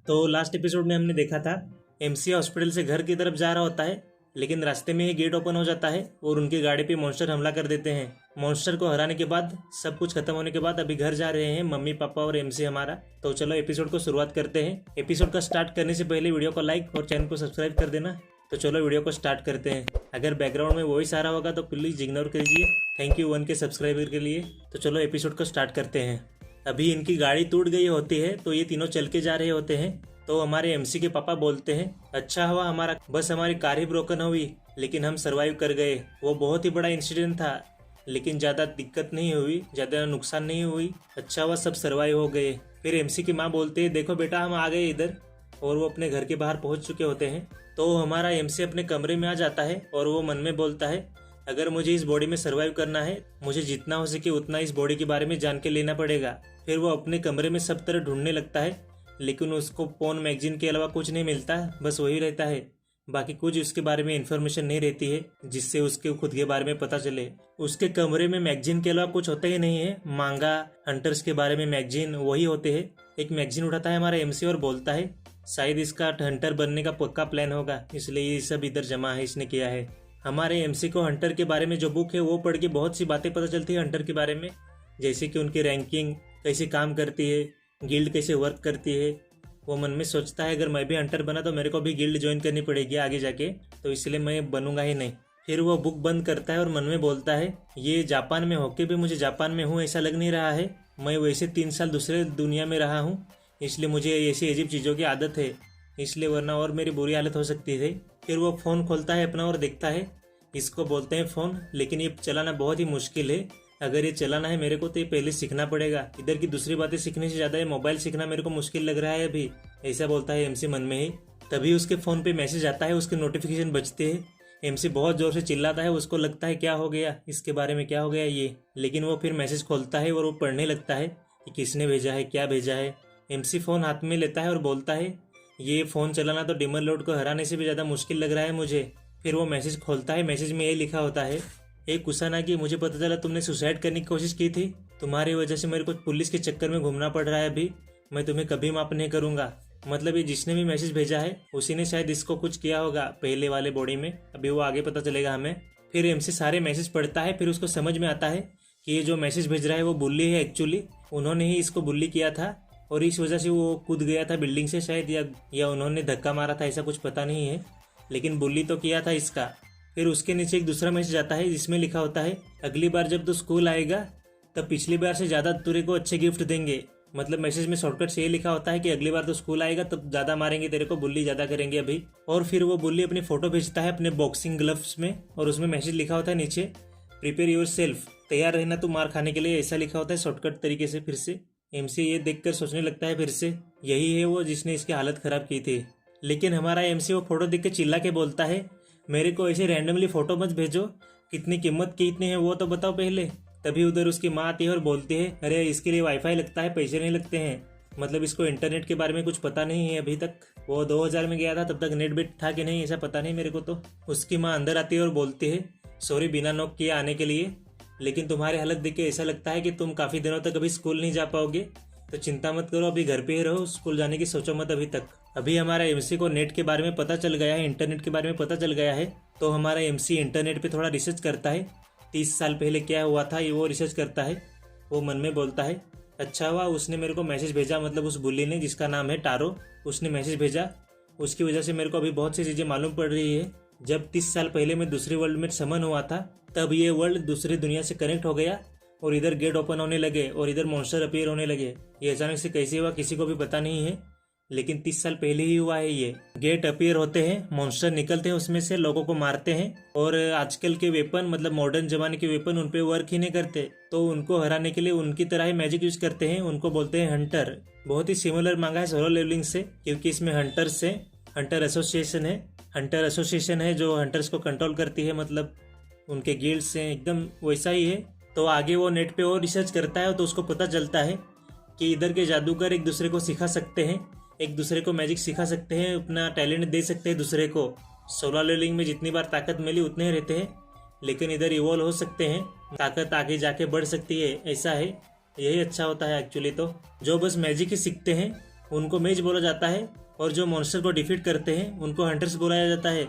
तो last episode में हमने देखा था एमसी हॉस्पिटल से घर की तरफ जा रहा होता है, लेकिन रास्ते में ही गेट ओपन हो जाता है और उनकी गाड़ी पे मॉन्स्टर हमला कर देते हैं। मॉन्स्टर को हराने के बाद सब कुछ खत्म होने के बाद अभी घर जा रहे हैं मम्मी पापा और एमसी हमारा। तो चलो एपिसोड को शुरुआत करते हैं। एपिसोड का स्टार्ट करने से पहले वीडियो को लाइक और चैनल को सब्सक्राइब कर देना। तो चलो वीडियो को स्टार्ट करते हैं। अगर बैकग्राउंड में वॉइस आ रहा होगा तो प्लीज़ इग्नोर कीजिए। थैंक यू 1K सब्सक्राइबर के लिए। तो चलो एपिसोड को स्टार्ट करते हैं। अभी इनकी गाड़ी टूट गई होती है तो ये तीनों चल के जा रहे होते हैं। तो हमारे एमसी के पापा बोलते हैं अच्छा हुआ हमारी कार ही ब्रोकन हुई, लेकिन हम सरवाइव कर गए। वो बहुत ही बड़ा इंसिडेंट था, लेकिन ज़्यादा दिक्कत नहीं हुई, ज़्यादा नुकसान नहीं हुई। अच्छा हुआ सब सरवाइव हो गए। फिर एमसी की माँ बोलते हैं देखो बेटा हम आ गए इधर, और वो अपने घर के बाहर पहुंच चुके होते हैं। तो हमारा एमसी अपने कमरे में आ जाता है और वो मन में बोलता है अगर मुझे इस बॉडी में सरवाइव करना है, मुझे जितना हो सके उतना इस बॉडी के बारे में जान के लेना पड़ेगा। फिर वो अपने कमरे में सब तरह ढूंढने लगता है, लेकिन उसको पोर्न मैगजीन के अलावा कुछ नहीं मिलता, बस वही रहता है। बाकी कुछ उसके बारे में इन्फॉर्मेशन नहीं रहती है जिससे उसके खुद के बारे में पता चले। उसके कमरे में मैगजीन के अलावा कुछ होता ही नहीं है। मांगा हंटर्स के बारे में मैगजीन वही होते हैं। एक मैगजीन उठाता है हमारा एमसी और बोलता है शायद इसका हंटर बनने का पक्का प्लान होगा, इसलिए ये सब इधर जमा है, इसने किया है। हमारे एमसी को हंटर के बारे में जो बुक है वो पढ़ के बहुत सी बातें पता चलती है हंटर के बारे में, जैसे कि उनकी रैंकिंग कैसे काम करती है, गिल्ड कैसे वर्क करती है। वो मन में सोचता है अगर मैं भी हंटर बना तो मेरे को भी गिल्ड ज्वाइन करनी पड़ेगी आगे जाके, तो इसलिए मैं बनूंगा ही नहीं। फिर वो बुक बंद करता है और मन में बोलता है ये जापान में होके भी मुझे जापान में हूँ ऐसा लग नहीं रहा है। मैं वैसे 3 साल दूसरे दुनिया में रहा हूँ, इसलिए मुझे ऐसी अजीब चीज़ों की आदत है, इसलिए वरना और मेरी बुरी हालत हो सकती थी। फिर वो फ़ोन खोलता है अपना और देखता है इसको बोलते हैं फ़ोन, लेकिन ये चलाना बहुत ही मुश्किल है। अगर ये चलाना है मेरे को तो ये पहले सीखना पड़ेगा। इधर की दूसरी बातें सीखने से ज़्यादा ये मोबाइल सीखना मेरे को मुश्किल लग रहा है अभी, ऐसा बोलता है एमसी मन में ही। तभी उसके फ़ोन पे मैसेज आता है, उसके नोटिफिकेशन बजते हैं। एमसी बहुत ज़ोर से चिल्लाता है, उसको लगता है क्या हो गया, इसके बारे में क्या हो गया ये। लेकिन वो फिर मैसेज खोलता है और वो पढ़ने लगता है कि किसने भेजा है, क्या भेजा है। एमसी फ़ोन हाथ में लेता है और बोलता है ये फ़ोन चलाना तो डिमन लॉर्ड को हराने से भी ज़्यादा मुश्किल लग रहा है मुझे। फिर वो मैसेज खोलता है, मैसेज में ये लिखा होता है एक कुसानागी, मुझे पता चला तुमने सुसाइड करने की कोशिश की थी, तुम्हारी वजह से मेरे को पुलिस के चक्कर में घूमना पड़ रहा है अभी, मैं तुम्हें कभी माफ नहीं करूंगा। मतलब ये जिसने भी मैसेज भेजा है उसी ने शायद इसको कुछ किया होगा पहले वाले बॉडी में, अभी वो आगे पता चलेगा हमें। फिर एमसी सारे मैसेज पढ़ता है, फिर उसको समझ में आता है कि ये जो मैसेज भेज रहा है वो बुल्ली है एक्चुअली, उन्होंने ही इसको बुल्ली किया था और इस वजह से वो कूद गया था बिल्डिंग से शायद, या उन्होंने धक्का मारा था, ऐसा कुछ पता नहीं है, लेकिन बुल्ली तो किया था इसका। फिर उसके नीचे एक दूसरा मैसेज आता है जिसमें लिखा होता है अगली बार जब तू स्कूल आएगा तब पिछली बार से ज़्यादा तेरे को अच्छे गिफ्ट देंगे। मतलब मैसेज में शॉर्टकट से ये लिखा होता है कि अगली बार तो स्कूल आएगा तब ज़्यादा मारेंगे तेरे को, बुल्ली ज़्यादा करेंगे अभी। और फिर वो बुल्ली अपनी फ़ोटो भेजता है अपने बॉक्सिंग ग्लव्स में, और उसमें मैसेज लिखा होता है नीचे प्रिपेयर योर सेल्फ, तैयार रहना तू मार खाने के लिए, ऐसा लिखा होता है शॉर्टकट तरीके से। फिर से एमसी ये देखकर सोचने लगता है फिर से यही है वो जिसने इसकी हालत ख़राब की थी। लेकिन हमारा एमसी वो फ़ोटो देख के चिल्ला के बोलता है मेरे को ऐसे रैंडमली फ़ोटो मत भेजो, कितनी कीमत की इतनी है वो तो बताओ पहले। तभी उधर उसकी माँ आती है और बोलती है अरे इसके लिए वाईफाई लगता है, पैसे नहीं लगते हैं। मतलब इसको इंटरनेट के बारे में कुछ पता नहीं है अभी तक, वो 2000 में गया था तब तक नेट बेट था कि नहीं ऐसा पता नहीं मेरे को। तो उसकी माँ अंदर आती है और बोलती है सॉरी बिना नॉक किए आने के लिए, लेकिन तुम्हारी हालत देख के ऐसा लगता है कि तुम काफ़ी दिनों तक अभी स्कूल नहीं जा पाओगे, तो चिंता मत करो, अभी घर पे ही रहो, स्कूल जाने की सोचो मत अभी तक। अभी हमारा एमसी को नेट के बारे में पता चल गया है, इंटरनेट के बारे में पता चल गया है, तो हमारा एमसी इंटरनेट पे थोड़ा रिसर्च करता है। 30 साल पहले क्या हुआ था ये वो रिसर्च करता है। वो मन में बोलता है अच्छा हुआ उसने मेरे को मैसेज भेजा, मतलब उस बुल्ली ने जिसका नाम है टारो, उसने मैसेज भेजा, उसकी वजह से मेरे को अभी बहुत सी चीज़ें मालूम पड़ रही है। जब 30 साल पहले मैं दूसरे वर्ल्ड में समन हुआ था तब ये वर्ल्ड दूसरी दुनिया से कनेक्ट हो गया और इधर गेट ओपन होने लगे और इधर मॉन्स्टर अपीयर होने लगे। ये अचानक से कैसे हुआ किसी को भी पता नहीं है, लेकिन 30 साल पहले ही हुआ है। ये गेट अपीयर होते हैं, मॉन्स्टर निकलते हैं उसमें से, लोगों को मारते हैं, और आजकल के वेपन मतलब मॉडर्न जमाने के वेपन उन पे वर्क ही नहीं करते, तो उनको हराने के लिए उनकी तरह ही मैजिक यूज करते हैं, उनको बोलते हैं हंटर। बहुत ही सिमिलर मांगा है सोलो लेवलिंग से, क्योंकि इसमें हंटर्स से हंटर एसोसिएशन है जो हंटर्स को कंट्रोल करती है, मतलब उनके गिल्ड से एकदम वैसा ही है। तो आगे वो नेट पे और रिसर्च करता है तो उसको पता चलता है कि इधर के जादूगर एक दूसरे को सिखा सकते हैं, एक दूसरे को मैजिक सिखा सकते हैं, अपना टैलेंट दे सकते हैं दूसरे को। सोलर लेवलिंग में जितनी बार ताकत मिली उतने ही रहते हैं, लेकिन इधर इवॉल्व हो सकते हैं, ताकत आगे जाके बढ़ सकती है, ऐसा है। यही अच्छा होता है एक्चुअली। तो जो बस मैजिक ही सीखते हैं उनको मेज बोला जाता है और जो मॉन्स्टर को डिफीट करते हैं उनको हंटर्स बुलाया जाता है।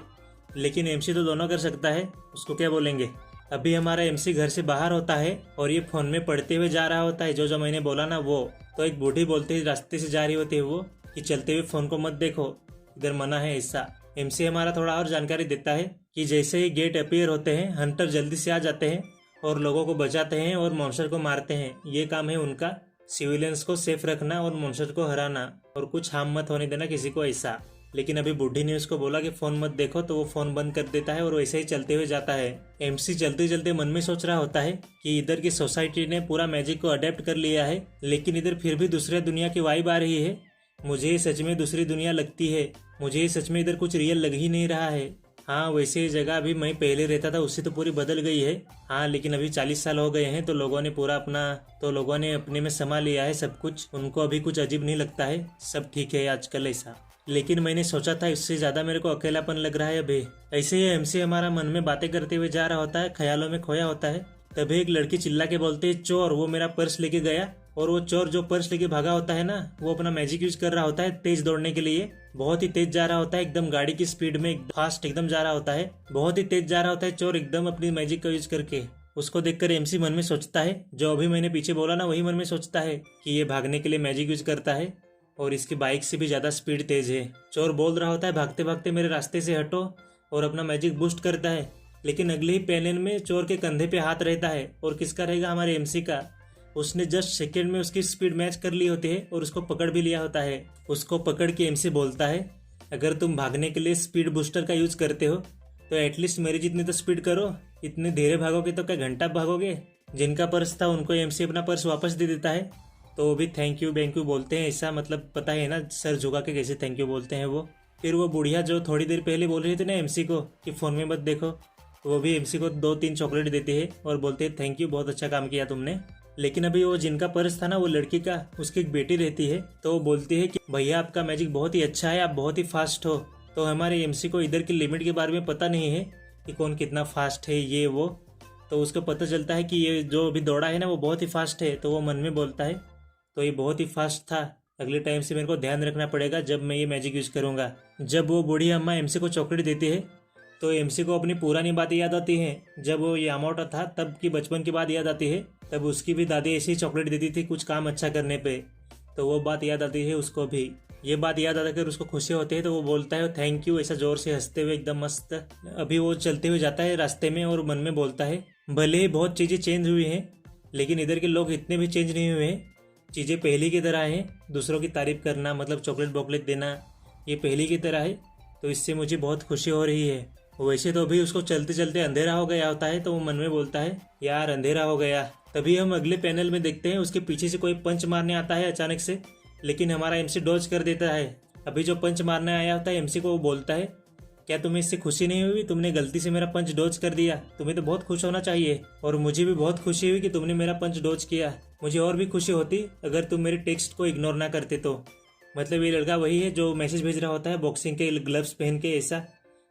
लेकिन एमसी तो दोनों कर सकता है, उसको क्या बोलेंगे। अभी हमारा एमसी घर से बाहर होता है और ये फोन में पढ़ते हुए जा रहा होता है, जो मैंने बोला ना वो। तो एक बूढ़ी बोलते ही रास्ते से जा रही होती है वो कि चलते हुए फोन को मत देखो, इधर मना है ऐसा। एमसी हमारा थोड़ा और जानकारी देता है कि जैसे ही गेट अपीयर होते हैं हंटर जल्दी से आ जाते हैं और लोगों को बचाते हैं और मॉन्स्टर को मारते हैं। ये काम है उनका, सिविलियंस को सेफ रखना और मॉन्स्टर को हराना और कुछ हार्म मत होने देना किसी को ऐसा। लेकिन अभी बूढ़ी ने उसको बोला कि फोन मत देखो, तो वो फोन बंद कर देता है और वैसे ही चलते हुए जाता है। एमसी चलते चलते मन में सोच रहा होता है कि इधर की सोसाइटी ने पूरा मैजिक को अडेप्ट कर लिया है, लेकिन इधर फिर भी दूसरे दुनिया की वाइब आ रही है। मुझे ये सच में दूसरी दुनिया लगती है, मुझे ये सच में इधर कुछ रियल लग ही नहीं रहा है। हाँ, वैसे ये जगह अभी मैं पहले रहता था उससे तो पूरी बदल गई है। हाँ, लेकिन अभी 40 साल हो गए हैं तो लोगों ने अपने में समा लिया है सब कुछ। उनको अभी कुछ अजीब नहीं लगता है, सब ठीक है आजकल ऐसा। लेकिन मैंने सोचा था इससे ज्यादा मेरे को अकेलापन लग रहा है अभी। ऐसे ही एमसी हमारा मन में बातें करते हुए जा रहा होता है, ख्यालों में खोया होता है। तभी एक लड़की चिल्ला के बोलते है चोर, वो मेरा पर्स लेके गया। और वो चोर जो पर्स लेके भागा होता है ना, वो अपना मैजिक यूज कर रहा होता है तेज दौड़ने के लिए। बहुत ही तेज जा रहा होता है, एकदम गाड़ी की स्पीड में फास्ट एकदम जा रहा होता है, बहुत ही तेज जा रहा होता है चोर एकदम अपनी मैजिक का यूज करके। उसको देखकर एमसी मन में सोचता है, जो अभी मैंने पीछे बोला ना वही मन में सोचता है कि ये भागने के लिए मैजिक यूज करता है और इसकी बाइक से भी ज्यादा स्पीड तेज है। चोर बोल रहा होता है भागते भागते मेरे रास्ते से हटो और अपना मैजिक बूस्ट करता है। लेकिन अगले ही पैनल में चोर के कंधे पे हाथ रहता है और किसका रहेगा, हमारे एमसी का। उसने जस्ट सेकंड में उसकी स्पीड मैच कर ली होती है और उसको पकड़ भी लिया होता है। उसको पकड़ के एमसी बोलता है अगर तुम भागने के लिए स्पीड बूस्टर का यूज करते हो तो एटलीस्ट मेरी जितनी तो स्पीड करो, इतने धीरे भागोगे तो क्या घंटा भागोगे। जिनका पर्स था उनको एमसी अपना पर्स वापस दे देता है, तो वो भी थैंक यू बोलते हैं ऐसा, मतलब पता है ना सर झुका के कैसे थैंक यू बोलते हैं वो। फिर वो बुढ़िया जो थोड़ी देर पहले बोल रही थी ना एमसी को कि फोन में मत देखो, तो वो भी एमसी को 2-3 चॉकलेट देते हैं और बोलते हैं थैंक यू, बहुत अच्छा काम किया तुमने। लेकिन अभी वो जिनका पर्स था ना वो लड़की का, उसकी एक बेटी रहती है, तो वो बोलती है कि भैया आपका मैजिक बहुत ही अच्छा है, आप बहुत ही फास्ट हो। तो हमारे एमसी को इधर की लिमिट के बारे में पता नहीं है कि कौन कितना फास्ट है ये वो। तो उसको पता चलता है कि ये जो अभी दौड़ा है ना वो बहुत ही फास्ट है, तो वो मन में बोलता है तो ये बहुत ही फास्ट था, अगले टाइम से मेरे को ध्यान रखना पड़ेगा जब मैं ये मैजिक यूज करूंगा। जब वो बूढ़ी अम्मा एमसी को चॉकलेट देती है तो एमसी को अपनी पुरानी बातें याद आती हैं। जब वो यामाटो था तब की बचपन की बात याद आती है, तब उसकी भी दादी ऐसी चॉकलेट देती थी कुछ काम अच्छा करने पे, तो वो बात याद आती है उसको भी। ये बात याद आकर उसको खुशी होती है तो वो बोलता है थैंक यू ऐसा जोर से हंसते हुए एकदम मस्त। अभी वो चलते हुए जाता है रास्ते में और मन में बोलता है भले ही बहुत चीज़ें चेंज हुई हैं लेकिन इधर के लोग इतने भी चेंज नहीं हुए हैं, चीज़ें पहली की तरह हैं। दूसरों की तारीफ करना मतलब चॉकलेट बॉकलेट देना ये पहली की तरह है, तो इससे मुझे बहुत खुशी हो रही है। वैसे तो अभी उसको चलते चलते अंधेरा हो गया होता है, तो वो मन में बोलता है यार अंधेरा हो गया। तभी हम अगले पैनल में देखते हैं उसके पीछे से कोई पंच मारने आता है अचानक से, लेकिन हमारा एमसी डॉज कर देता है। अभी जो पंच मारने आया होता है एमसी को वो बोलता है क्या तुम्हें इससे खुशी नहीं हुई, तुमने गलती से मेरा पंच डॉज कर दिया, तुम्हें तो बहुत खुश होना चाहिए। और मुझे भी बहुत खुशी हुई कि तुमने मेरा पंच डॉज किया, मुझे और भी खुशी होती अगर तुम मेरे टेक्स्ट को इग्नोर ना करते तो। मतलब ये लड़का वही है जो मैसेज भेज रहा होता है बॉक्सिंग के ग्लव्स पहन के, ऐसा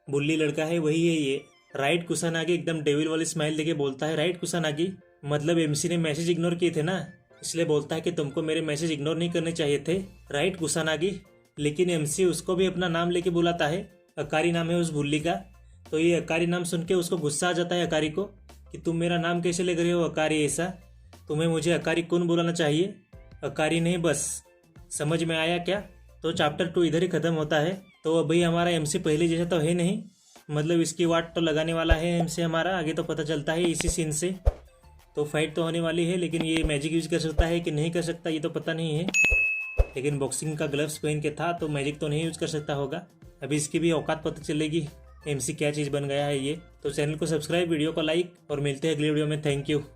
बुल्ली लड़का है वही है ये। राइट कुसानागी एकदम डेविल वाली स्माइल देके बोलता है राइट कुसानागी, मतलब एमसी ने मैसेज इग्नोर किए थे ना, इसलिए बोलता है कि तुमको मेरे मैसेज इग्नोर नहीं करने चाहिए थे राइट कुसानागी। लेकिन एमसी उसको भी अपना नाम लेके बुलाता है, अकारी नाम है उस बुल्ली का। तो ये अकारी नाम सुन के उसको गुस्सा आ जाता है अकारी को कि तुम मेरा नाम कैसे ले रहे हो अकारी, ऐसा तुम्हें मुझे अकारी कौन बुलाना चाहिए, अकारी नहीं बस, समझ में आया क्या। तो चैप्टर 2 इधर ही खत्म होता है। तो अभी हमारा एमसी पहले जैसा तो है नहीं, मतलब इसकी वाट तो लगाने वाला है एमसी हमारा, आगे तो पता चलता है इसी सीन से। तो फाइट तो होने वाली है, लेकिन ये मैजिक यूज कर सकता है कि नहीं कर सकता ये तो पता नहीं है। लेकिन बॉक्सिंग का ग्लव्स पहन के था तो मैजिक तो नहीं यूज कर सकता होगा। अभी इसकी भी औकात पता चलेगी एमसी क्या चीज़ बन गया है ये। तो चैनल को सब्सक्राइब, वीडियो को लाइक और मिलते हैं अगली वीडियो में। Thank you.